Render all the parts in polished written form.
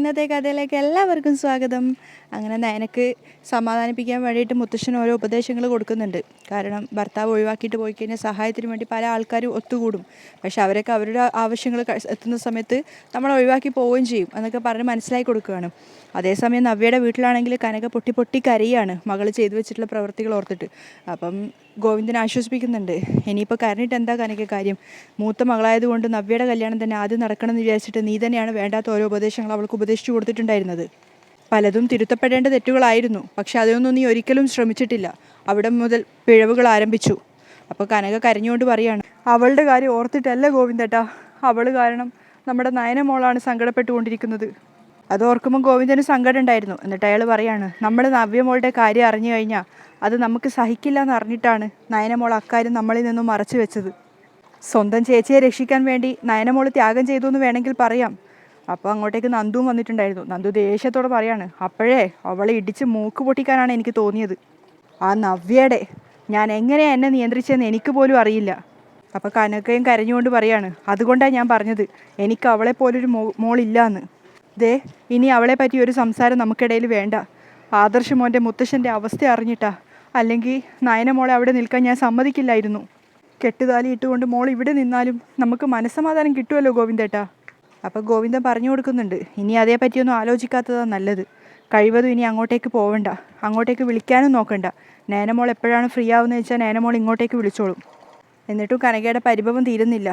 ഇന്നത്തെ കഥയിലേക്ക് എല്ലാവർക്കും സ്വാഗതം. അങ്ങനെ നയനക്ക് സമാധാനിപ്പിക്കാൻ വേണ്ടിയിട്ട് മുത്തശ്ശൻ ഓരോ ഉപദേശങ്ങൾ കൊടുക്കുന്നുണ്ട്. കാരണം ഭർത്താവ് ഒഴിവാക്കിയിട്ട് പോയി കഴിഞ്ഞാൽ സഹായത്തിന് വേണ്ടി പല ആൾക്കാരും ഒത്തുകൂടും. പക്ഷെ അവരൊക്കെ അവരുടെ ആവശ്യങ്ങൾ എത്തുന്ന സമയത്ത് നമ്മൾ ഒഴിവാക്കി പോവുകയും ചെയ്യും എന്നൊക്കെ പറഞ്ഞ് മനസ്സിലാക്കി കൊടുക്കുകയാണ്. അതേസമയം നവ്യയുടെ വീട്ടിലാണെങ്കിൽ കനക പൊട്ടി പൊട്ടി കരയാണ് മകൾ ചെയ്തു വെച്ചിട്ടുള്ള പ്രവൃത്തികൾ ഓർത്തിട്ട്. അപ്പം ഗോവിന്ദൻ ആശ്വസിപ്പിക്കുന്നുണ്ട്, ഇനിയിപ്പോൾ കരഞ്ഞിട്ട് എന്താ കനക കാര്യം, മൂത്ത മകളായതുകൊണ്ട് നവ്യയുടെ കല്യാണം തന്നെ ആദ്യം നടക്കണം എന്ന് വിചാരിച്ചിട്ട് നീ തന്നെയാണ് വേണ്ടാത്ത ഓരോ ഉപദേശങ്ങൾ അവൾക്ക് ഉപദേശിച്ചു കൊടുത്തിട്ടുണ്ടായിരുന്നത്. പലതും തിരുത്തപ്പെടേണ്ട തെറ്റുകളായിരുന്നു, പക്ഷെ അതൊന്നും നീ ഒരിക്കലും ശ്രമിച്ചിട്ടില്ല. അവിടെ മുതൽ പിഴവുകൾ ആരംഭിച്ചു. അപ്പോൾ കനക കരഞ്ഞുകൊണ്ട് പറയാണ്, അവളുടെ കാര്യം ഓർത്തിട്ടല്ല ഗോവിന്ദേട്ടാ, അവൾ കാരണം നമ്മുടെ നയനമോളാണ് സങ്കടപ്പെട്ടുകൊണ്ടിരിക്കുന്നത്. അത് ഓർക്കുമ്പോൾ ഗോവിന്ദന് സങ്കടം ഉണ്ടായിരുന്നു. എന്നിട്ട് അയാൾ പറയാണ്, നമ്മൾ നവ്യമോളുടെ കാര്യം അറിഞ്ഞു കഴിഞ്ഞാൽ അത് നമുക്ക് സഹിക്കില്ല എന്ന് അറിഞ്ഞിട്ടാണ് നയനമോൾ അക്കാര്യം നമ്മളിൽ നിന്നും മറച്ചു വെച്ചത്. സ്വന്തം ചേച്ചിയെ രക്ഷിക്കാൻ വേണ്ടി നയനമോൾ ത്യാഗം ചെയ്തു എന്ന് വേണമെങ്കിൽ പറയാം. അപ്പോൾ അങ്ങോട്ടേക്ക് നന്ദുവും വന്നിട്ടുണ്ടായിരുന്നു. നന്ദു ദേഷ്യത്തോടെ പറയാണ്, അപ്പോഴേ അവളെ ഇടിച്ച് മൂക്ക് പൊട്ടിക്കാനാണ് എനിക്ക് തോന്നിയത്. ആ നവ്യയുടെ ഞാൻ എങ്ങനെയാണ് എന്നെ നിയന്ത്രിച്ചതെന്ന് എനിക്ക് പോലും അറിയില്ല. അപ്പോൾ കനകയും കരഞ്ഞുകൊണ്ട് പറയാണ്, അതുകൊണ്ടാണ് ഞാൻ പറഞ്ഞത് എനിക്ക് അവളെ പോലൊരു മോളില്ല എന്ന്. ദേ ഇനി അവളെ പറ്റി ഒരു സംസാരം നമുക്കിടയിൽ വേണ്ട. ആദർശ് മോൻ്റെ മുത്തശ്ശൻ്റെ അവസ്ഥ അറിഞ്ഞിട്ടാ, അല്ലെങ്കിൽ നയനമോളെ അവിടെ നിൽക്കാൻ ഞാൻ സമ്മതിക്കില്ലായിരുന്നു. കെട്ടുതാലി ഇട്ടുകൊണ്ട് മോൾ ഇവിടെ നിന്നാലും നമുക്ക് മനസ്സമാധാനം കിട്ടുമല്ലോ ഗോവിന്ദേട്ടാ. അപ്പോൾ ഗോവിന്ദൻ പറഞ്ഞു കൊടുക്കുന്നുണ്ട്, ഇനി അതേ പറ്റിയൊന്നും ആലോചിക്കാത്തതാണ് നല്ലത്. കഴിവതും ഇനി അങ്ങോട്ടേക്ക് പോവണ്ട, അങ്ങോട്ടേക്ക് വിളിക്കാനും നോക്കണ്ട. നയനമോൾ എപ്പോഴാണ് ഫ്രീ ആവുന്നത് വെച്ചാൽ നയനമോൾ ഇങ്ങോട്ടേക്ക് വിളിച്ചോളും. എന്നിട്ടും കനകയുടെ പരിഭവം തീരുന്നില്ല.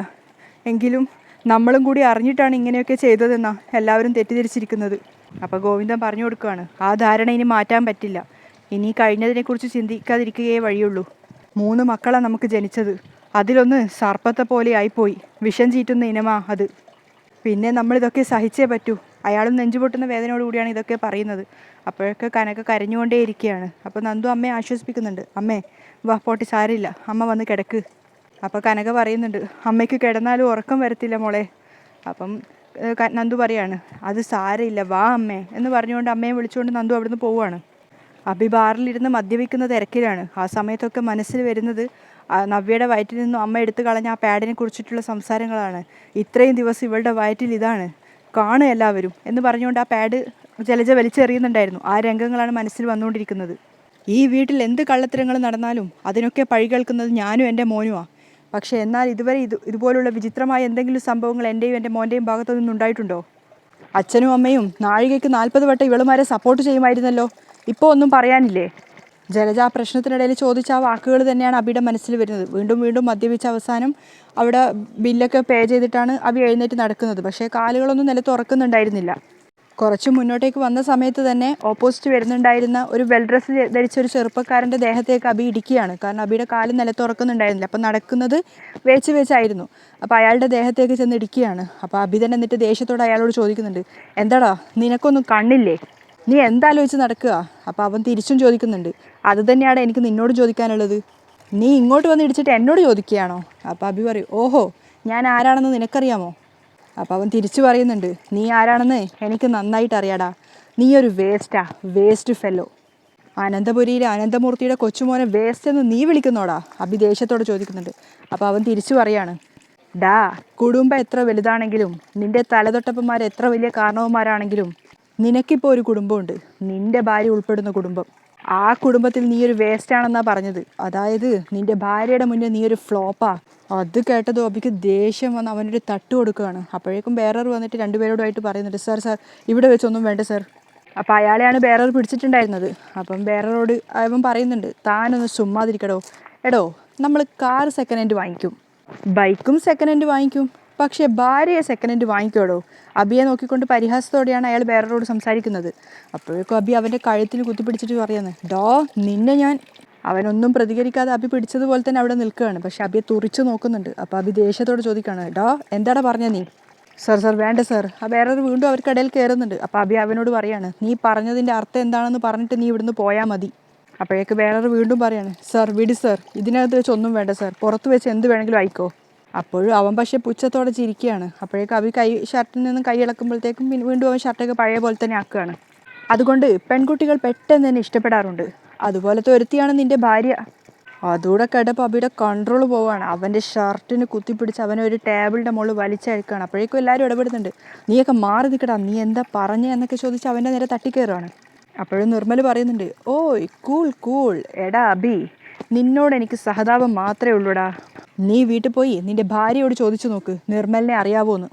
എങ്കിലും നമ്മളും കൂടി അറിഞ്ഞിട്ടാണ് ഇങ്ങനെയൊക്കെ ചെയ്തതെന്നാണ് എല്ലാവരും തെറ്റിദ്ധരിച്ചിരിക്കുന്നത്. അപ്പോൾ ഗോവിന്ദൻ പറഞ്ഞു കൊടുക്കുകയാണ്, ആ ധാരണ ഇനി മാറ്റാൻ പറ്റില്ല. ഇനി കഴിഞ്ഞതിനെക്കുറിച്ച് ചിന്തിക്കാതിരിക്കുകയേ വഴിയുള്ളൂ. 3 മക്കളാണ് നമുക്ക് ജനിച്ചത്, അതിലൊന്ന് സർപ്പത്തെ പോലെ ആയിപ്പോയി. വിഷം ചീറ്റുന്ന ഇനമാ അത്. പിന്നെ നമ്മളിതൊക്കെ സഹിച്ചേ പറ്റൂ. അയാളും നെഞ്ചുപൊട്ടുന്ന വേദനയോടുകൂടിയാണ് ഇതൊക്കെ പറയുന്നത്. അപ്പോഴൊക്കെ കനക കരഞ്ഞുകൊണ്ടേ ഇരിക്കുകയാണ്. അപ്പോൾ നന്ദു അമ്മയെ ആശ്വസിപ്പിക്കുന്നുണ്ട്, അമ്മേ വാ പോട്ടി, സാരില്ല, അമ്മ വന്ന് കിടക്ക്. അപ്പോൾ കനക പറയുന്നുണ്ട്, അമ്മയ്ക്ക് കിടന്നാലും ഉറക്കം വരത്തില്ല മോളെ. അപ്പം നന്ദു പറയാണ്, അത് സാരമില്ല, വാ അമ്മേ എന്ന് പറഞ്ഞുകൊണ്ട് അമ്മയെ വിളിച്ചുകൊണ്ട് നന്ദു അവിടുന്ന് പോവുകയാണ്. അഭി ബാറിലിരുന്ന് മദ്യപിക്കുന്ന തിരക്കിലാണ്. ആ സമയത്തൊക്കെ മനസ്സിൽ വരുന്നത് നവ്യയുടെ വയറ്റിൽ നിന്നും അമ്മ എടുത്തു കളഞ്ഞ ആ പാഡിനെ കുറിച്ചിട്ടുള്ള സംസാരങ്ങളാണ്. ഇത്രയും ദിവസം ഇവളുടെ വയറ്റിൽ ഇതാണ്, കാണുക എല്ലാവരും എന്ന് പറഞ്ഞുകൊണ്ട് ആ പാഡ് ജലജ വലിച്ചെറിയുന്നുണ്ടായിരുന്നു. ആ രംഗങ്ങളാണ് മനസ്സിൽ വന്നുകൊണ്ടിരിക്കുന്നത്. ഈ വീട്ടിൽ എന്ത് കള്ളത്തരങ്ങൾ നടന്നാലും അതിനൊക്കെ പഴി കേൾക്കുന്നത് ഞാനും എൻ്റെ മോനുമാണ്. പക്ഷേ എന്നാൽ ഇതുവരെ ഇതുപോലുള്ള വിചിത്രമായ എന്തെങ്കിലും സംഭവങ്ങൾ എൻ്റെയും എൻ്റെ മോൻ്റെയും ഭാഗത്തു നിന്നുണ്ടായിട്ടുണ്ടോ? അച്ഛനും അമ്മയും നാഴികയ്ക്ക് 40 വട്ടം ഇവളുമാരെ സപ്പോർട്ട് ചെയ്യുമായിരുന്നല്ലോ, ഇപ്പോൾ ഒന്നും പറയാനില്ലേ? ജലജ ആ പ്രശ്നത്തിനിടയിൽ ചോദിച്ച ആ വാക്കുകൾ തന്നെയാണ് അബിയുടെ മനസ്സിൽ വരുന്നത്. വീണ്ടും വീണ്ടും മദ്യപിച്ച അവസാനം അവിടെ ബില്ലൊക്കെ പേ ചെയ്തിട്ടാണ് അബി എഴുന്നേറ്റ് നടക്കുന്നത്. പക്ഷേ കാലുകളൊന്നും നിലത്ത് ഉറക്കുന്നുണ്ടായിരുന്നില്ല. കുറച്ച് മുന്നോട്ടേക്ക് വന്ന സമയത്ത് തന്നെ ഓപ്പോസിറ്റ് വരുന്നുണ്ടായിരുന്ന ഒരു വെൽ ഡ്രസ്സ് ധരിച്ച ഒരു ചെറുപ്പക്കാരൻ്റെ ദേഹത്തേക്ക് അബി ഇടിക്കുകയാണ്. കാരണം അബിയുടെ കാല് നിലത്ത് ഉറക്കുന്നുണ്ടായിരുന്നില്ല. അപ്പം നടക്കുന്നത് വെച്ചായിരുന്നു. അപ്പോൾ അയാളുടെ ദേഹത്തേക്ക് ചെന്ന് ഇടിക്കുകയാണ്. അപ്പോൾ അബി തന്നെ എന്നിട്ട് ദേഷ്യത്തോടെ അയാളോട് ചോദിക്കുന്നുണ്ട്, എന്താടാ നിനക്കൊന്നും കണ്ണില്ലേ, നീ എന്താലോചിച്ച് നടക്കുക? അപ്പോൾ അവൻ തിരിച്ചും ചോദിക്കുന്നുണ്ട്, അത് തന്നെയാണ് എനിക്ക് നിന്നോട് ചോദിക്കാനുള്ളത്, നീ ഇങ്ങോട്ട് വന്ന് ഇടിച്ചിട്ട് എന്നോട് ചോദിക്കുകയാണോ? അപ്പോൾ അബി പറയും, ഓഹോ ഞാൻ ആരാണെന്ന് നിനക്കറിയാമോ? അപ്പോൾ അവൻ തിരിച്ചു പറയുന്നുണ്ട്, നീ ആരാണെന്ന് എനിക്ക് നന്നായിട്ട് അറിയാടാ, നീ ഒരു വേസ്റ്റ് ഫെല്ലോ. അനന്തപുരിയിലെ അനന്തമൂർത്തിയുടെ കൊച്ചുമോനെ വേസ്റ്റ് എന്ന് നീ വിളിക്കുന്നോടാ? അബി ദേഷ്യത്തോടെ ചോദിക്കുന്നുണ്ട്. അപ്പോൾ അവൻ തിരിച്ചു പറയാണ്, ഡാ കുടുംബം എത്ര വലുതാണെങ്കിലും നിൻ്റെ തലതൊട്ടപ്പന്മാർ എത്ര വലിയ കാരണവന്മാരാണെങ്കിലും നിനക്കിപ്പോൾ ഒരു കുടുംബമുണ്ട്, നിൻ്റെ ഭാര്യ ഉൾപ്പെടുന്ന കുടുംബം. ആ കുടുംബത്തിൽ നീ ഒരു വേസ്റ്റാണെന്നാണ് പറഞ്ഞത്. അതായത് നിൻ്റെ ഭാര്യയുടെ മുന്നിൽ നീ ഒരു ഫ്ലോപ്പാ. അത് കേട്ടത് അബിക്ക് ദേഷ്യം വന്ന് അവനൊരു തട്ട് കൊടുക്കുകയാണ്. അപ്പോഴേക്കും ബേറർ വന്നിട്ട് 2 പേരോടുമായിട്ട് പറയുന്നുണ്ട്, സാർ ഇവിടെ വെച്ചൊന്നും വേണ്ട സാർ. അപ്പോൾ അയാളെയാണ് ബേറർ പിടിച്ചിട്ടുണ്ടായിരുന്നത്. അപ്പം ബേററോട് അവൻ പറയുന്നുണ്ട്, താനൊന്ന് ചുമ്മാതിരിക്കടോ. എടോ നമ്മൾ കാർ സെക്കൻഡ് ഹാൻഡ് വാങ്ങിക്കും, ബൈക്കും സെക്കൻഡ് ഹാൻഡ് വാങ്ങിക്കും, പക്ഷേ ഭാര്യയെ സെക്കൻഡ് ഹാൻഡ് വാങ്ങിക്കോടോ? അബിയെ നോക്കിക്കൊണ്ട് പരിഹാസത്തോടെയാണ് അയാൾ ബേററോട് സംസാരിക്കുന്നത്. അപ്പോഴേക്കും അബി അവൻ്റെ കഴുത്തിൽ കുത്തിപ്പിടിച്ചിട്ട് പറയുന്നത്, ഡോ നിന്നെ ഞാൻ. അവനൊന്നും പ്രതികരിക്കാതെ അബി പിടിച്ചതുപോലെ തന്നെ അവിടെ നിൽക്കുകയാണ്. പക്ഷെ അബിയെ തുറിച്ച് നോക്കുന്നുണ്ട്. അപ്പോൾ അബി ദേഷ്യത്തോട് ചോദിക്കുകയാണ്, ഡോ എന്താടാ പറഞ്ഞ നീ? സാർ വേണ്ട സാർ. ആ ബേറർ വീണ്ടും അവർക്കിടയിൽ കയറുന്നുണ്ട്. അപ്പോൾ അബി അവനോട് പറയാണ്, നീ പറഞ്ഞതിൻ്റെ അർത്ഥം എന്താണെന്ന് പറഞ്ഞിട്ട് നീ ഇവിടുന്ന് പോയാൽ മതി. അപ്പോഴേക്ക് ബേറർ വീണ്ടും പറയാണ്, സാർ വിട് സാർ, ഇതിനകത്ത് വെച്ച് ഒന്നും വേണ്ട സാർ, പുറത്ത് വെച്ച് എന്ത് വേണമെങ്കിലും ആയിക്കോ. അപ്പോഴും അവൻ പക്ഷേ പുച്ഛത്തോടെ ചിരിക്കുകയാണ്. അപ്പോഴേക്കും അബി ഷർട്ടിൽ നിന്നും കൈ ഇളക്കുമ്പോഴത്തേക്കും വീണ്ടും അവൻ ഷർട്ടൊക്കെ പഴയ പോലെ തന്നെ ആക്കുകയാണ്. അതുകൊണ്ട് പെൺകുട്ടികൾ പെട്ടെന്ന് തന്നെ ഇഷ്ടപ്പെടാറുണ്ട്. അതുപോലത്തെ ഒരുത്തിയാണ് നിൻ്റെ ഭാര്യ. അതുകൂടെ കേട്ടപ്പോൾ അബിയുടെ കൺട്രോൾ പോവാണ്. അവൻ്റെ ഷർട്ടിന് കുത്തിപ്പിടിച്ച് അവനെ ഒരു ടേബിളിൻ്റെ മുകളിൽ വലിച്ചഴക്കുകയാണ്. അപ്പോഴേക്കും എല്ലാവരും ഇടപെടുന്നുണ്ട്. നീയൊക്കെ മാറി നിൽക്കടാ, നീ എന്താ പറഞ്ഞേ എന്നൊക്കെ ചോദിച്ച് അവൻ്റെ നേരെ തട്ടിക്കയറുകയാണ്. അപ്പോഴും നിർമ്മൽ പറയുന്നുണ്ട്, ഓയ് കൂൾ കൂൾ, എടാ അബി, നിന്നോട് എനിക്ക് സഹതാപം മാത്രമേ ഉള്ളൂടാ. നീ വീട്ടിൽ പോയി നിൻ്റെ ഭാര്യയോട് ചോദിച്ചു നോക്ക് നിർമ്മലിനെ അറിയാവോന്ന്.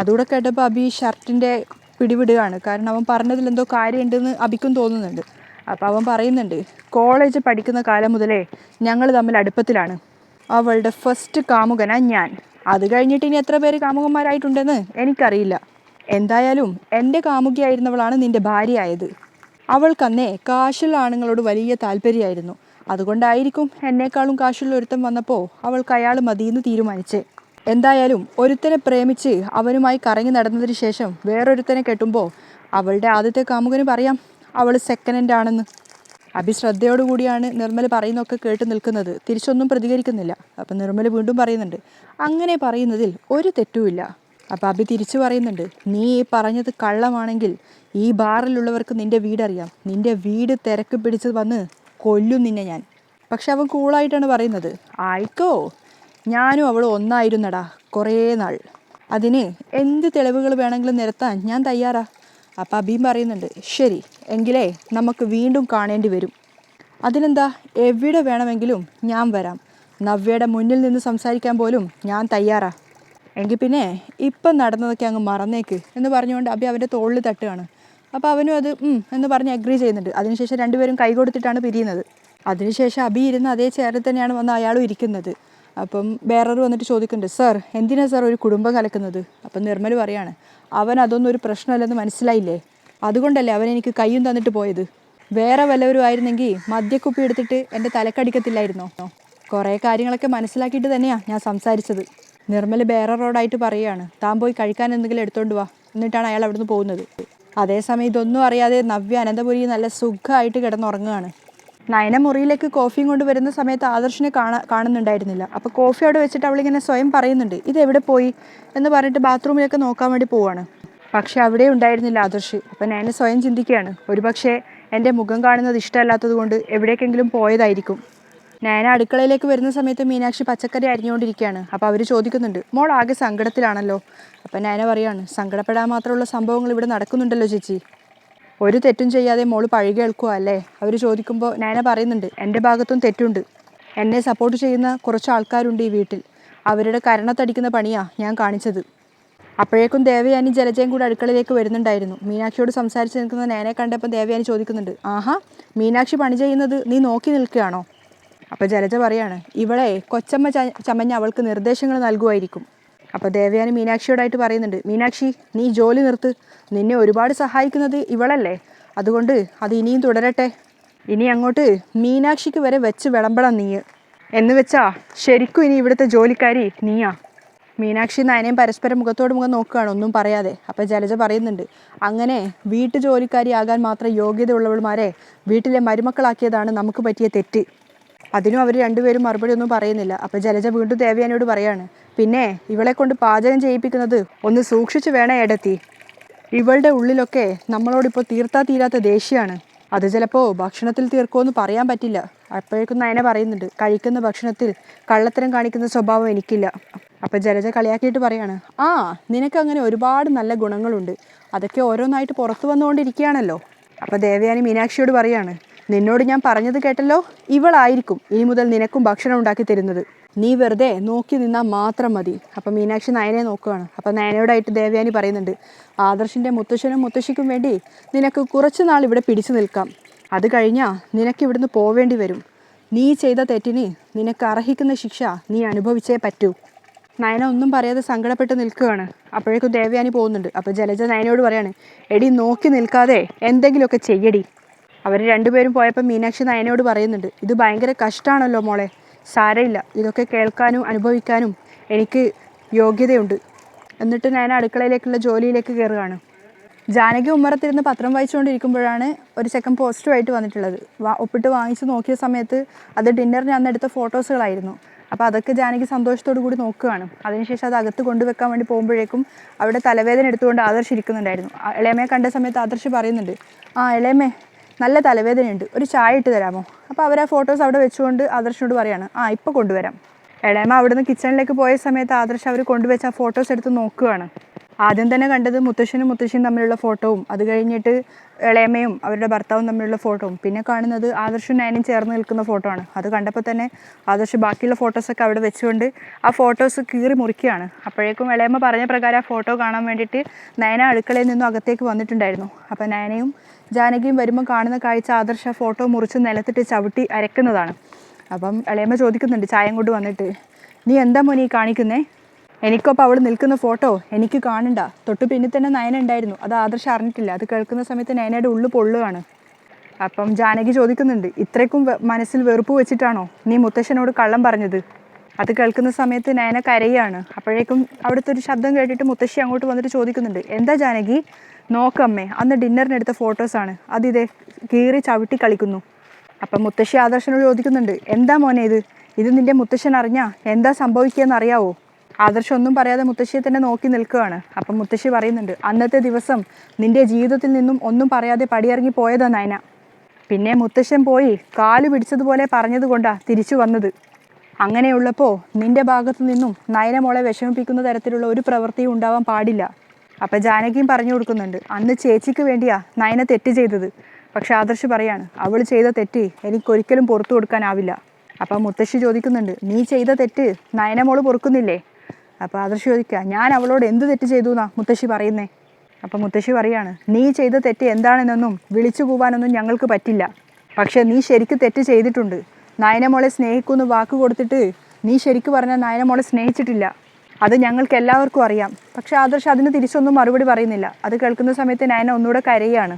അതുകൂടെ കേട്ടപ്പോൾ അബി ഷർട്ടിൻ്റെ പിടിവിടുകയാണ്. കാരണം അവൻ പറഞ്ഞതിൽ എന്തോ കാര്യമുണ്ടെന്ന് അബിക്കും തോന്നുന്നുണ്ട്. അപ്പോൾ അവൻ പറയുന്നുണ്ട്, കോളേജ് പഠിക്കുന്ന കാലം മുതലേ ഞങ്ങൾ തമ്മിൽ അടുപ്പത്തിലാണ്. അവളുടെ ഫസ്റ്റ് കാമുകനാണ് ഞാൻ. അത് കഴിഞ്ഞിട്ട് ഇനി എത്ര പേര് കാമുകന്മാരായിട്ടുണ്ടെന്ന് എനിക്കറിയില്ല. എന്തായാലും എൻ്റെ കാമുകിയായിരുന്നവളാണ് നിൻ്റെ ഭാര്യയായത്. അവൾക്കന്നേ കാശുള്ള ആണുങ്ങളോട് വലിയ താല്പര്യമായിരുന്നു. അതുകൊണ്ടായിരിക്കും എന്നേക്കാളും കാശുള്ള ഒരുത്തൻ വന്നപ്പോൾ അവൾക്ക് അയാൾ മതിയെന്ന് തീരുമാനിച്ചേ. എന്തായാലും ഒരുത്തനെ പ്രേമിച്ച് അവനുമായി കറങ്ങി നടന്നതിന് ശേഷം വേറൊരുത്തനെ കെട്ടുമ്പോൾ അവളുടെ ആദ്യത്തെ കാമുകന് പറയാം അവൾ സെക്കൻഡ് ഹാൻഡ് ആണെന്ന്. അബി ശ്രദ്ധയോടുകൂടിയാണ് നിർമ്മൽ പറയുന്നതൊക്കെ കേട്ട് നിൽക്കുന്നത്. തിരിച്ചൊന്നും പ്രതികരിക്കുന്നില്ല. അപ്പം നിർമ്മൽ വീണ്ടും പറയുന്നുണ്ട്, അങ്ങനെ പറയുന്നതിൽ ഒരു തെറ്റുമില്ല. അപ്പം അബി തിരിച്ചു പറയുന്നുണ്ട്, നീ ഈ പറഞ്ഞത് കള്ളമാണെങ്കിൽ ഈ ബാറിലുള്ളവർക്ക് നിൻ്റെ വീടറിയാം. നിൻ്റെ വീട് തിരക്ക് പിടിച്ച് വന്ന് കൊല്ലും നിന്നെ ഞാൻ. പക്ഷെ അവൻ കൂളായിട്ടാണ് പറയുന്നത്, ആയിക്കോ, ഞാനും അവളും ഒന്നായിരുന്നടാ കുറേ നാൾ. അതിന് എന്ത് തെളിവുകൾ വേണമെങ്കിലും നിരത്താൻ ഞാൻ തയ്യാറാ. അപ്പം അബീം പറയുന്നുണ്ട്, ശരി എങ്കിലേ നമുക്ക് വീണ്ടും കാണേണ്ടി വരും. അതിനെന്താ, എവിടെ വേണമെങ്കിലും ഞാൻ വരാം. നവ്യയുടെ മുന്നിൽ നിന്ന് സംസാരിക്കാൻ പോലും ഞാൻ തയ്യാറാ. എങ്കിൽ പിന്നെ ഇപ്പം നടന്നതൊക്കെ അങ്ങ് മറന്നേക്ക് എന്ന് പറഞ്ഞുകൊണ്ട് അബി അവൻ്റെ തോളിൽ തട്ടുകയാണ്. അപ്പോൾ അവനും അത് എന്ന് പറഞ്ഞ് അഗ്രി ചെയ്യുന്നുണ്ട്. അതിനുശേഷം രണ്ടുപേരും കൈ കൊടുത്തിട്ടാണ് പിരിയുന്നത്. അതിനുശേഷം അബി ഇരുന്ന് അതേ ചെയറിൽ തന്നെയാണ് വന്ന് അയാളും ഇരിക്കുന്നത്. അപ്പം വേറൊരു വന്നിട്ട് ചോദിക്കുന്നുണ്ട്, സർ എന്തിനാണ് സാർ ഒരു കുടുംബം കലക്കുന്നത്? അപ്പം നിർമ്മൽ പറയാണ്, അവൻ അതൊന്നും ഒരു പ്രശ്നമല്ലെന്ന് മനസ്സിലായില്ലേ, അതുകൊണ്ടല്ലേ അവൻ എനിക്ക് കയ്യും തന്നിട്ട് പോയത്. വേറെ വല്ലവരും ആയിരുന്നെങ്കിൽ മദ്യക്കുപ്പി എടുത്തിട്ട് എൻ്റെ തലക്കടിക്കത്തില്ലായിരുന്നോ? കുറേ കാര്യങ്ങളൊക്കെ മനസ്സിലാക്കിയിട്ട് തന്നെയാണ് ഞാൻ സംസാരിച്ചത്. നിർമ്മൽ ബേററോടായിട്ട് പറയുകയാണ്, താൻ പോയി കഴിക്കാൻ എന്തെങ്കിലും എടുത്തോണ്ട് വാ. എന്നിട്ടാണ് അയാൾ അവിടുന്ന് പോകുന്നത്. അതേസമയം ഇതൊന്നും അറിയാതെ നവ്യ അനന്തപുരി നല്ല സുഖമായിട്ട് കിടന്നുറങ്ങുകയാണ്. നയന മുറിയിലേക്ക് കോഫിയും കൊണ്ട് വരുന്ന സമയത്ത് ആദർശിനെ കാണുന്നുണ്ടായിരുന്നില്ല. അപ്പോൾ കോഫി അവിടെ വെച്ചിട്ട് അവളിങ്ങനെ സ്വയം പറയുന്നുണ്ട്, ഇതെവിടെ പോയി എന്ന് പറഞ്ഞിട്ട് ബാത്റൂമിലൊക്കെ നോക്കാൻ വേണ്ടി പോവാണ്. പക്ഷെ അവിടെ ഉണ്ടായിരുന്നില്ല ആദർശ്. അപ്പം നയന സ്വയം ചിന്തിക്കുകയാണ്, ഒരുപക്ഷെ എൻ്റെ മുഖം കാണുന്നത് ഇഷ്ടമല്ലാത്തത് കൊണ്ട് എവിടേക്കെങ്കിലും പോയതായിരിക്കും. നയന അടുക്കളയിലേക്ക് വരുന്ന സമയത്ത് മീനാക്ഷി പച്ചക്കറി അരിഞ്ഞുകൊണ്ടിരിക്കുകയാണ്. അപ്പോൾ അവർ ചോദിക്കുന്നുണ്ട്, മോൾ ആകെ സങ്കടത്തിലാണല്ലോ. അപ്പം നയന പറയാണ്, സങ്കടപ്പെടാൻ മാത്രമുള്ള സംഭവങ്ങൾ ഇവിടെ നടക്കുന്നുണ്ടല്ലോ ചേച്ചി. ഒരു തെറ്റും ചെയ്യാതെ മോള് പഴി കേൾക്കുക അല്ലേ? അവർ ചോദിക്കുമ്പോൾ നയന പറയുന്നുണ്ട്, എൻ്റെ ഭാഗത്തും തെറ്റുണ്ട്. എന്നെ സപ്പോർട്ട് ചെയ്യുന്ന കുറച്ച് ആൾക്കാരുണ്ട് ഈ വീട്ടിൽ. അവരുടെ കരണത്തടിക്കുന്ന പണിയാണ് ഞാൻ കാണിച്ചത്. അപ്പോഴേക്കും ദേവയാനി ജലജയും കൂടെ അടുക്കളയിലേക്ക് വരുന്നുണ്ടായിരുന്നു. മീനാക്ഷിയോട് സംസാരിച്ച് നിൽക്കുന്ന നയനെ കണ്ടപ്പോൾ ദേവയാനി ചോദിക്കുന്നുണ്ട്, ആഹാ, മീനാക്ഷി പണി ചെയ്യുന്നത് നീ നോക്കി നിൽക്കുകയാണോ? അപ്പോൾ ജലജ പറയാണ്, ഇവളെ കൊച്ചമ്മ ചമഞ്ഞ് അവൾക്ക് നിർദ്ദേശങ്ങൾ നൽകുമായിരിക്കും. അപ്പോൾ ദേവയാനി മീനാക്ഷിയോടായിട്ട് പറയുന്നുണ്ട്, മീനാക്ഷി നീ ജോലി നിർത്ത്. നിന്നെ ഒരുപാട് സഹായിക്കുന്നത് ഇവളല്ലേ, അതുകൊണ്ട് അത് ഇനിയും തുടരട്ടെ. ഇനി അങ്ങോട്ട് മീനാക്ഷിക്ക് വരെ വെച്ച് വിളമ്പണം നീ എന്ന് വെച്ചാ ശരിക്കും ഇനി ഇവിടുത്തെ ജോലിക്കാരി നീയാ. മീനാക്ഷി നയനയും പരസ്പരം മുഖത്തോട് മുഖം നോക്കുകയാണ്, ഒന്നും പറയാതെ. അപ്പോൾ ജലജ പറയുന്നുണ്ട്, അങ്ങനെ വീട്ടു ജോലിക്കാരിയാകാൻ മാത്രം യോഗ്യതയുള്ളവന്മാരെ വീട്ടിലെ മരുമക്കളാക്കിയതാണ് നമുക്ക് പറ്റിയ തെറ്റ്. അതിനും അവർ രണ്ടുപേരും മറുപടി ഒന്നും പറയുന്നില്ല. അപ്പോൾ ജലജ വീണ്ടും ദേവയാനിയോട് പറയാണ്, പിന്നെ ഇവളെ കൊണ്ട് പാചകം ചെയ്യിപ്പിക്കുന്നത് ഒന്ന് സൂക്ഷിച്ച് വേണേ ഏടത്തി. ഇവളുടെ ഉള്ളിലൊക്കെ നമ്മളോടിപ്പോൾ തീർത്താ തീരാത്ത ദേഷ്യമാണ്. അത് ചിലപ്പോൾ ഭക്ഷണത്തിൽ തീർക്കുമെന്ന് പറയാൻ പറ്റില്ല. അപ്പോഴേക്കും നയന പറയുന്നുണ്ട്, കഴിക്കുന്ന ഭക്ഷണത്തിൽ കള്ളത്തരം കാണിക്കുന്ന സ്വഭാവം എനിക്കില്ല. അപ്പോൾ ജലജ കളിയാക്കിയിട്ട് പറയാണ്, ആ നിനക്കങ്ങനെ ഒരുപാട് നല്ല ഗുണങ്ങളുണ്ട്, അതൊക്കെ ഓരോന്നായിട്ട് പുറത്തു വന്നുകൊണ്ടിരിക്കുകയാണല്ലോ. അപ്പോൾ ദേവയാനി മീനാക്ഷിയോട് പറയാണ്, നിന്നോട് ഞാൻ പറഞ്ഞത് കേട്ടല്ലോ, ഇവളായിരിക്കും ഇനി മുതൽ നിനക്കും ഭക്ഷണം ഉണ്ടാക്കി തരുന്നത്. നീ വെറുതെ നോക്കി നിന്നാൽ മാത്രം മതി. അപ്പം മീനാക്ഷി നയനെ നോക്കുകയാണ്. അപ്പം നയനയോടായിട്ട് ദേവയാനി പറയുന്നുണ്ട്, ആദർശിൻ്റെ മുത്തശ്ശനും മുത്തശ്ശിക്കും വേണ്ടി നിനക്ക് കുറച്ച് നാൾ ഇവിടെ പിടിച്ചു നിൽക്കാം. അത് കഴിഞ്ഞാൽ നിനക്ക് ഇവിടുന്ന് പോവേണ്ടി വരും. നീ ചെയ്ത തെറ്റിന് നിനക്ക് അർഹിക്കുന്ന ശിക്ഷ നീ അനുഭവിച്ചേ പറ്റൂ. നയന ഒന്നും പറയാതെ സങ്കടപ്പെട്ട് നിൽക്കുകയാണ്. അപ്പോഴേക്കും ദേവയാനി പോകുന്നുണ്ട്. അപ്പോൾ ജലജ നയനയോട് പറയാണ്, എടി നോക്കി നിൽക്കാതെ എന്തെങ്കിലുമൊക്കെ ചെയ്യടി. അവർ രണ്ടുപേരും പോയപ്പോൾ മീനാക്ഷി നയനയോട് പറയുന്നുണ്ട്, ഇത് ഭയങ്കര കഷ്ടമാണല്ലോ മോളെ. സാരമില്ല, ഇതൊക്കെ കേൾക്കാനും അനുഭവിക്കാനും എനിക്ക് യോഗ്യതയുണ്ട്. എന്നിട്ട് നയന അടുക്കളയിലേക്കുള്ള ജോലിയിലേക്ക് കയറുകയാണ്. ജാനകി ഉമ്മറത്തിരുന്ന് പത്രം വായിച്ചുകൊണ്ടിരിക്കുമ്പോഴാണ് ഒരു സെക്കൻഡ് പോസ്റ്റുമായിട്ട് വന്നിട്ടുള്ളത്. ഒപ്പിട്ട് വാങ്ങിച്ച് നോക്കിയ സമയത്ത് അത് ഡിന്നറിന് അന്ന് എടുത്ത ഫോട്ടോസുകളായിരുന്നു. അപ്പോൾ അതൊക്കെ ജാനകി സന്തോഷത്തോടു കൂടി നോക്കുകയാണ്. അതിനുശേഷം അത് അകത്ത് കൊണ്ടുവെക്കാൻ വേണ്ടി പോകുമ്പോഴേക്കും അവിടെ തലവേദന എടുത്തുകൊണ്ട് ആദർശ് ഇരിക്കുന്നുണ്ടായിരുന്നു. ഇളയമയെ കണ്ട സമയത്ത് ആദർശ് പറയുന്നുണ്ട്, ആ ഇളയമേ, നല്ല തലവേദനയുണ്ട്, ഒരു ചായ ഇട്ട് തരാമോ? അപ്പോൾ അവർ ആ ഫോട്ടോസ് അവിടെ വെച്ചുകൊണ്ട് ആദർശിനോട് പറയാണ്, ഇപ്പോൾ കൊണ്ടുവരാം. ഇളയമ്മ അവിടുന്ന് കിച്ചണിലേക്ക് പോയ സമയത്ത് ആദർശ് അവർ കൊണ്ടുവച്ച ആ ഫോട്ടോസ് എടുത്ത് നോക്കുകയാണ്. ആദ്യം തന്നെ കണ്ടത് മുത്തശ്ശനും മുത്തശ്ശിയും തമ്മിലുള്ള ഫോട്ടോവും, അത് കഴിഞ്ഞിട്ട് ഇളയമ്മയും അവരുടെ ഭർത്താവും തമ്മിലുള്ള ഫോട്ടോവും, പിന്നെ കാണുന്നത് ആദർശും നയനയും ചേർന്ന് നിൽക്കുന്ന ഫോട്ടോ ആണ്. അത് കണ്ടപ്പോൾ തന്നെ ആദർശ് ബാക്കിയുള്ള ഫോട്ടോസൊക്കെ അവിടെ വെച്ചുകൊണ്ട് ആ ഫോട്ടോസ് കീറി മുറിക്കുകയാണ്. അപ്പോഴേക്കും ഇളയമ്മ പറഞ്ഞ പ്രകാരം ആ ഫോട്ടോ കാണാൻ വേണ്ടിയിട്ട് നയന അടുക്കളയിൽ നിന്നും അകത്തേക്ക് വന്നിട്ടുണ്ടായിരുന്നു. അപ്പോൾ നയനയും ജാനകിയും വരുമ്പോൾ കാണുന്ന കാഴ്ച ആദർശ് ആ ഫോട്ടോ മുറിച്ച് നിലത്തിട്ട് ചവിട്ടി അരക്കുന്നതാണ്. അപ്പം ഇളയമ്മ ചോദിക്കുന്നുണ്ട് ചായം കൊണ്ട് വന്നിട്ട്, നീ എന്താ മോനെ ഈ കാണിക്കുന്നേ? എനിക്കൊപ്പം അവിടെ നിൽക്കുന്ന ഫോട്ടോ എനിക്ക് കാണണ്ട. തൊട്ട് പിന്നിൽ തന്നെ നയന ഉണ്ടായിരുന്നു, അത് ആദർശ് അറിഞ്ഞിട്ടില്ല. അത് കേൾക്കുന്ന സമയത്ത് നയനയുടെ ഉള്ളു പൊള്ളുകയാണ്. അപ്പം ജാനകി ചോദിക്കുന്നുണ്ട്, ഇത്രയ്ക്കും മനസ്സിൽ വെറുപ്പ് വെച്ചിട്ടാണോ നീ മുത്തശ്ശനോട് കള്ളം പറഞ്ഞത്? അത് കേൾക്കുന്ന സമയത്ത് നയന കരയാണ്. അപ്പോഴേക്കും അവിടുത്തെ ഒരു ശബ്ദം കേട്ടിട്ട് മുത്തശ്ശി അങ്ങോട്ട് വന്നിട്ട് ചോദിക്കുന്നുണ്ട്, എന്താ ജാനകി? നോക്കമ്മേ, അന്ന് ഡിന്നറിനെടുത്ത ഫോട്ടോസാണ്, അതിതേ കീറി ചവിട്ടി കളിക്കുന്നു. അപ്പം മുത്തശ്ശി ആദർശനോട് ചോദിക്കുന്നുണ്ട്, എന്താ മോനെ ഇത് നിൻ്റെ മുത്തശ്ശൻ അറിഞ്ഞാ എന്താ സംഭവിക്കുകയെന്ന് അറിയാവോ? ആദർശം ഒന്നും പറയാതെ മുത്തശ്ശിയെ തന്നെ നോക്കി നിൽക്കുകയാണ്. അപ്പം മുത്തശ്ശി പറയുന്നുണ്ട്, അന്നത്തെ ദിവസം നിൻ്റെ ജീവിതത്തിൽ നിന്നും ഒന്നും പറയാതെ പടിയിറങ്ങി പോയതാ നയന. പിന്നെ മുത്തശ്ശൻ പോയി കാല് പിടിച്ചതുപോലെ പറഞ്ഞത് കൊണ്ടാ തിരിച്ചു വന്നത്. അങ്ങനെയുള്ളപ്പോൾ നിൻ്റെ ഭാഗത്തു നിന്നും നയന മോളെ വിഷമിപ്പിക്കുന്ന തരത്തിലുള്ള ഒരു പ്രവൃത്തിയും ഉണ്ടാവാൻ പാടില്ല. അപ്പം ജാനകിയും പറഞ്ഞു കൊടുക്കുന്നുണ്ട്, അന്ന് ചേച്ചിക്ക് വേണ്ടിയാ നയന തെറ്റ് ചെയ്തത്. പക്ഷെ ആദർശ് പറയാണ്, അവൾ ചെയ്ത തെറ്റ് എനിക്കൊരിക്കലും പുറത്തു കൊടുക്കാനാവില്ല. അപ്പം മുത്തശ്ശി ചോദിക്കുന്നുണ്ട്, നീ ചെയ്ത തെറ്റ് നയന മോള് പൊറുക്കുന്നില്ലേ? അപ്പോൾ ആദർശ് ചോദിക്കുക, ഞാൻ അവളോട് എന്ത് തെറ്റ് ചെയ്തു എന്നാ മുത്തശ്ശി പറയുന്നേ? അപ്പം മുത്തശ്ശി പറയാണ്, നീ ചെയ്ത തെറ്റ് എന്താണെന്നൊന്നും വിളിച്ചു പോവാനൊന്നും ഞങ്ങൾക്ക് പറ്റില്ല. പക്ഷെ നീ ശരിക്ക് തെറ്റ് ചെയ്തിട്ടുണ്ട്. നയന മോളെ സ്നേഹിക്കുമെന്ന് വാക്ക് കൊടുത്തിട്ട് നീ ശരിക്ക് പറഞ്ഞാൽ നയന മോളെ സ്നേഹിച്ചിട്ടില്ല. അത് ഞങ്ങൾക്ക് എല്ലാവർക്കും അറിയാം. പക്ഷെ ആദർശ് അതിന് തിരിച്ചൊന്നും മറുപടി പറയുന്നില്ല. അത് കേൾക്കുന്ന സമയത്ത് നയന ഒന്നുകൂടെ കരയാണ്.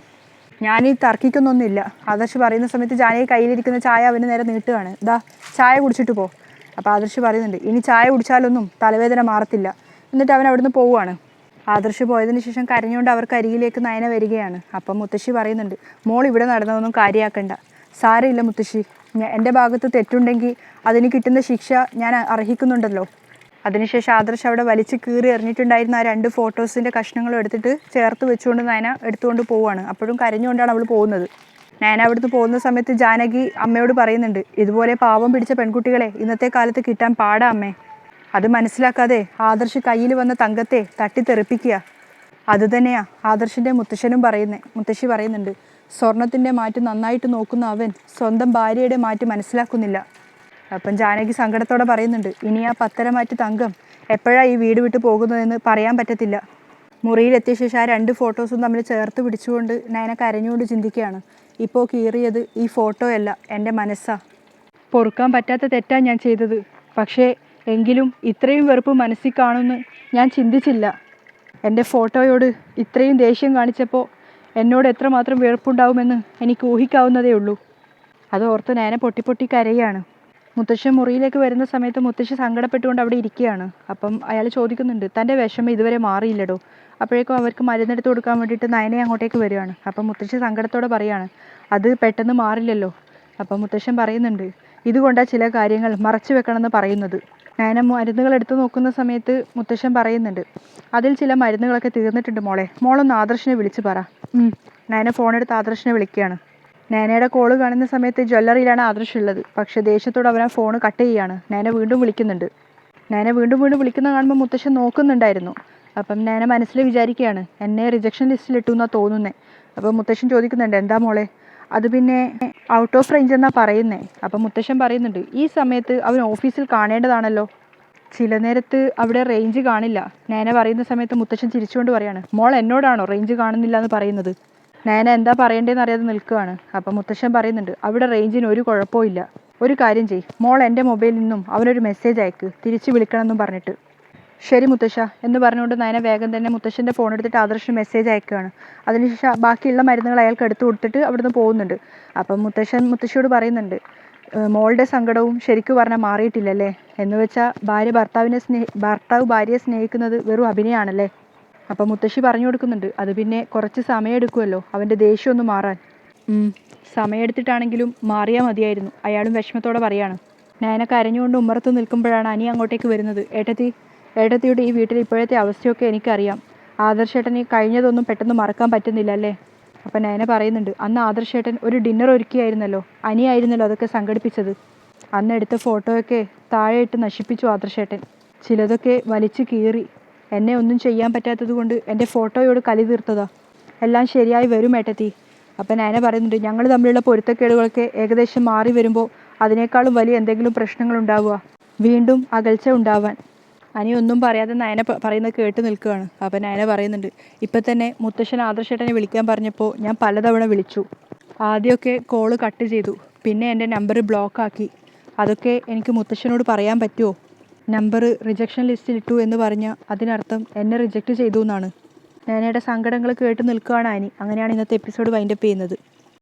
ഞാനീ തർക്കിക്കുന്നൊന്നുമില്ല. ആദർശ് പറയുന്ന സമയത്ത് ജാനകി കയ്യിലിരിക്കുന്ന ചായ അവന് നേരെ നീട്ടുകയാണ്, ഇതാ ചായ കുടിച്ചിട്ട് പോ. അപ്പോൾ ആദർശ് പറയുന്നുണ്ട്, ഇനി ചായ കുടിച്ചാലൊന്നും തലവേദന മാറത്തില്ല. എന്നിട്ട് അവൻ അവിടുന്ന് പോവുകയാണ്. ആദർശ് പോയതിന് ശേഷം കരഞ്ഞുകൊണ്ട് അവർക്ക് അരികിലേക്ക് നയന വരികയാണ്. അപ്പം മുത്തശ്ശി പറയുന്നുണ്ട്, മോൾ ഇവിടെ നടന്നതൊന്നും കാര്യമാക്കണ്ട. സാരമില്ല മുത്തശ്ശി, എൻ്റെ ഭാഗത്ത് തെറ്റുണ്ടെങ്കിൽ അതിന് കിട്ടുന്ന ശിക്ഷ ഞാൻ അർഹിക്കുന്നുണ്ടല്ലോ. അതിനുശേഷം ആദർശ് അവിടെ വലിച്ച് കീറി എറിഞ്ഞിട്ടുണ്ടായിരുന്ന ആ 2 ഫോട്ടോസിൻ്റെ കഷ്ണങ്ങളും എടുത്തിട്ട് ചേർത്ത് വെച്ചുകൊണ്ട് നയന എടുത്തുകൊണ്ട് പോവുകയാണ്. അപ്പോഴും കരഞ്ഞുകൊണ്ടാണ് അവൾ പോകുന്നത്. നയന അവിടുന്ന് പോകുന്ന സമയത്ത് ജാനകി അമ്മയോട് പറയുന്നുണ്ട്, ഇതുപോലെ പാവം പിടിച്ച പെൺകുട്ടികളെ ഇന്നത്തെ കാലത്ത് കിട്ടാൻ പാടാ അമ്മേ. അത് മനസ്സിലാക്കാതെ ആദർശ് കയ്യിൽ വന്ന തങ്കത്തെ തട്ടിത്തെറിപ്പിക്കുക. അതുതന്നെയാ ആദർശിൻ്റെ മുത്തശ്ശി പറയുന്നുണ്ട്, സ്വർണത്തിൻ്റെ മാറ്റ് നന്നായിട്ട് നോക്കുന്ന അവൻ സ്വന്തം ഭാര്യയുടെ മാറ്റ് മനസ്സിലാക്കുന്നില്ല. അപ്പം ജാനകി സങ്കടത്തോടെ പറയുന്നുണ്ട്, ഇനി ആ 10 മാറ്റ് തങ്കം എപ്പോഴാണ് ഈ വീട് വിട്ട് പോകുന്നതെന്ന് പറയാൻ പറ്റത്തില്ല. മുറിയിലെത്തിയ ശേഷം ആ 2 ഫോട്ടോസും തമ്മിൽ ചേർത്ത് പിടിച്ചുകൊണ്ട് നയന കരഞ്ഞുകൊണ്ട് ചിന്തിക്കുകയാണ്, ഇപ്പോൾ കീറിയത് ഈ ഫോട്ടോ അല്ല, എൻ്റെ മനസ്സാ. പൊറുക്കാൻ പറ്റാത്ത തെറ്റാണ് ഞാൻ ചെയ്തത്. പക്ഷേ എങ്കിലും ഇത്രയും വെറുപ്പ് മനസ്സിൽ കാണുമെന്ന് ഞാൻ ചിന്തിച്ചില്ല. എൻ്റെ ഫോട്ടോയോട് ഇത്രയും ദേഷ്യം കാണിച്ചപ്പോൾ എന്നോട് എത്രമാത്രം വെറുപ്പുണ്ടാവുമെന്ന് എനിക്ക് ഊഹിക്കാവുന്നതേ ഉള്ളൂ. അത് ഓർത്ത് നയന പൊട്ടി കരയാണ്. മുത്തശ്ശൻ മുറിയിലേക്ക് വരുന്ന സമയത്ത് മുത്തശ്ശി സങ്കടപ്പെട്ടുകൊണ്ട് അവിടെ ഇരിക്കുകയാണ്. അപ്പം അയാൾ ചോദിക്കുന്നുണ്ട്, തൻ്റെ വിഷമം ഇതുവരെ മാറിയില്ലടോ? അപ്പോഴേക്കും അവർക്ക് മരുന്നെടുത്ത് കൊടുക്കാൻ വേണ്ടിയിട്ട് നയനെ അങ്ങോട്ടേക്ക് വരികയാണ്. അപ്പം മുത്തശ്ശി സങ്കടത്തോടെ പറയാണ്, അത് പെട്ടെന്ന് മാറില്ലല്ലോ. അപ്പം മുത്തശ്ശൻ പറയുന്നുണ്ട്, ഇതുകൊണ്ടാണ് ചില കാര്യങ്ങൾ മറച്ചു വെക്കണമെന്ന് പറയുന്നത്. നയന മരുന്നുകൾ എടുത്ത് നോക്കുന്ന സമയത്ത് മുത്തശ്ശൻ പറയുന്നുണ്ട്, അതിൽ ചില മരുന്നുകളൊക്കെ തീർന്നിട്ടുണ്ട് മോളെ, മോളൊന്ന് ആദർശിനെ വിളിച്ച് പറ. നയന ഫോണെടുത്ത് ആദർശിനെ വിളിക്കുകയാണ്. നയനയുടെ കോള് കാണുന്ന സമയത്ത് ജ്വല്ലറിയിലാണ് ആദർശ് ഉള്ളത്. പക്ഷേ ദേഷ്യത്തോടെ അവൻ ഫോൺ കട്ട് ചെയ്യുകയാണ്. നയന വീണ്ടും വിളിക്കുന്നുണ്ട്. നയന വീണ്ടും വിളിക്കുന്ന കാണുമ്പോൾ മുത്തശ്ശൻ നോക്കുന്നുണ്ടായിരുന്നു. അപ്പം നയന മനസ്സിൽ വിചാരിക്കുകയാണ്, എന്നെ റിജക്ഷൻ ലിസ്റ്റിലിട്ടു എന്നാണ് തോന്നുന്നത്. അപ്പം മുത്തശ്ശൻ ചോദിക്കുന്നുണ്ട്, എന്താ മോളെ? അത് പിന്നെ ഔട്ട് ഓഫ് റേഞ്ച് എന്നാണ് പറയുന്നത്. അപ്പം മുത്തശ്ശൻ പറയുന്നുണ്ട്, ഈ സമയത്ത് അവൻ ഓഫീസിൽ കാണേണ്ടതാണല്ലോ. ചില നേരത്ത് അവിടെ റേഞ്ച് കാണില്ല. നയന പറയുന്ന സമയത്ത് മുത്തശ്ശൻ ചിരിച്ചുകൊണ്ട് പറയാണ്, മോൾ എന്നോടാണോ റേഞ്ച് കാണുന്നില്ല എന്ന് പറയുന്നത്? നയന എന്താ പറയേണ്ടതെന്ന് അറിയാതെ നിൽക്കുകയാണ്. അപ്പം മുത്തശ്ശൻ പറയുന്നുണ്ട്, അവിടെ റേഞ്ചിന് ഒരു കുഴപ്പമില്ല. ഒരു കാര്യം ചെയ്യ്, മോൾ എൻ്റെ മൊബൈലിൽ നിന്നും അവനൊരു മെസ്സേജ് അയക്ക്, തിരിച്ച് വിളിക്കണമെന്നും പറഞ്ഞിട്ട്. ശരി മുത്തശ്ശ എന്ന് പറഞ്ഞുകൊണ്ട് നയന വേഗം തന്നെ മുത്തശ്ശൻ്റെ ഫോൺ എടുത്തിട്ട് ആദർശിന് മെസ്സേജ് അയക്കുകയാണ്. അതിനുശേഷം ബാക്കിയുള്ള മരുന്നുകൾ അയാൾക്ക് എടുത്തു കൊടുത്തിട്ട് അവിടുന്ന് പോകുന്നുണ്ട്. അപ്പം മുത്തശ്ശിയോട് പറയുന്നുണ്ട്, മോളുടെ സങ്കടവും ശരിക്കും പറഞ്ഞാൽ മാറിയിട്ടില്ലല്ലേ? എന്ന് വെച്ചാൽ ഭർത്താവ് ഭാര്യയെ സ്നേഹിക്കുന്നത് വെറും അഭിനയമാണല്ലേ? അപ്പം മുത്തശ്ശി പറഞ്ഞു കൊടുക്കുന്നുണ്ട്, അത് പിന്നെ കുറച്ച് സമയം എടുക്കുമല്ലോ അവൻ്റെ ദേഷ്യം ഒന്ന് മാറാൻ. സമയമെടുത്തിട്ടാണെങ്കിലും മാറിയാൽ മതിയായിരുന്നു, അയാളും വിഷമത്തോടെ പറയാണ്. നയന കരഞ്ഞുകൊണ്ട് ഉമ്മറത്ത് നിൽക്കുമ്പോഴാണ് അനി അങ്ങോട്ടേക്ക് വരുന്നത്. ഏട്ടത്തിയുടെ ഈ വീട്ടിൽ ഇപ്പോഴത്തെ അവസ്ഥയൊക്കെ എനിക്കറിയാം. ആദർശേട്ടന് കഴിഞ്ഞതൊന്നും പെട്ടെന്ന് മറക്കാൻ പറ്റുന്നില്ല അല്ലേ? അപ്പം നയന പറയുന്നുണ്ട്, അന്ന് ആദർശേട്ടൻ ഒരു ഡിന്നർ ഒരുക്കിയായിരുന്നല്ലോ, അനിയായിരുന്നല്ലോ അതൊക്കെ സംഘടിപ്പിച്ചത്. അന്ന് എടുത്ത ഫോട്ടോയൊക്കെ താഴെ ഇട്ട് നശിപ്പിച്ചു ആദർശേട്ടൻ. ചിലതൊക്കെ വലിച്ചു കീറി. എന്നെ ഒന്നും ചെയ്യാൻ പറ്റാത്തത് കൊണ്ട് എൻ്റെ ഫോട്ടോയോട് കലി തീർത്തതാ. എല്ലാം ശരിയായി വരും ഏട്ടത്തി. അപ്പം നയന പറയുന്നുണ്ട്, ഞങ്ങൾ തമ്മിലുള്ള പൊരുത്തക്കേടുകളൊക്കെ ഏകദേശം മാറി വരുമ്പോൾ അതിനേക്കാളും വലിയ എന്തെങ്കിലും പ്രശ്നങ്ങളുണ്ടാവുക, വീണ്ടും അകൽച്ച ഉണ്ടാവാൻ. അനി ഒന്നും പറയാതെ നയന പറയുന്നത് കേട്ട് നിൽക്കുകയാണ്. അപ്പം നയന പറയുന്നുണ്ട്, ഇപ്പം തന്നെ മുത്തശ്ശൻ ആദർശേട്ടനെ വിളിക്കാൻ പറഞ്ഞപ്പോൾ ഞാൻ പലതവണ വിളിച്ചു. ആദ്യമൊക്കെ കോള് കട്ട് ചെയ്തു, പിന്നെ എൻ്റെ നമ്പർ ബ്ലോക്കാക്കി. അതൊക്കെ എനിക്ക് മുത്തശ്ശനോട് പറയാൻ പറ്റുമോ? നമ്പർ റിജക്ഷൻ ലിസ്റ്റിലിട്ടു എന്ന് പറഞ്ഞാൽ അതിനർത്ഥം എന്നെ റിജക്റ്റ് ചെയ്തു എന്നാണ്. നയനയുടെ സങ്കടങ്ങൾ കേട്ട് നിൽക്കുകയാണ് അനി. അങ്ങനെയാണ് ഇന്നത്തെ എപ്പിസോഡ് വൈൻഡപ്പ് ചെയ്യുന്നത്.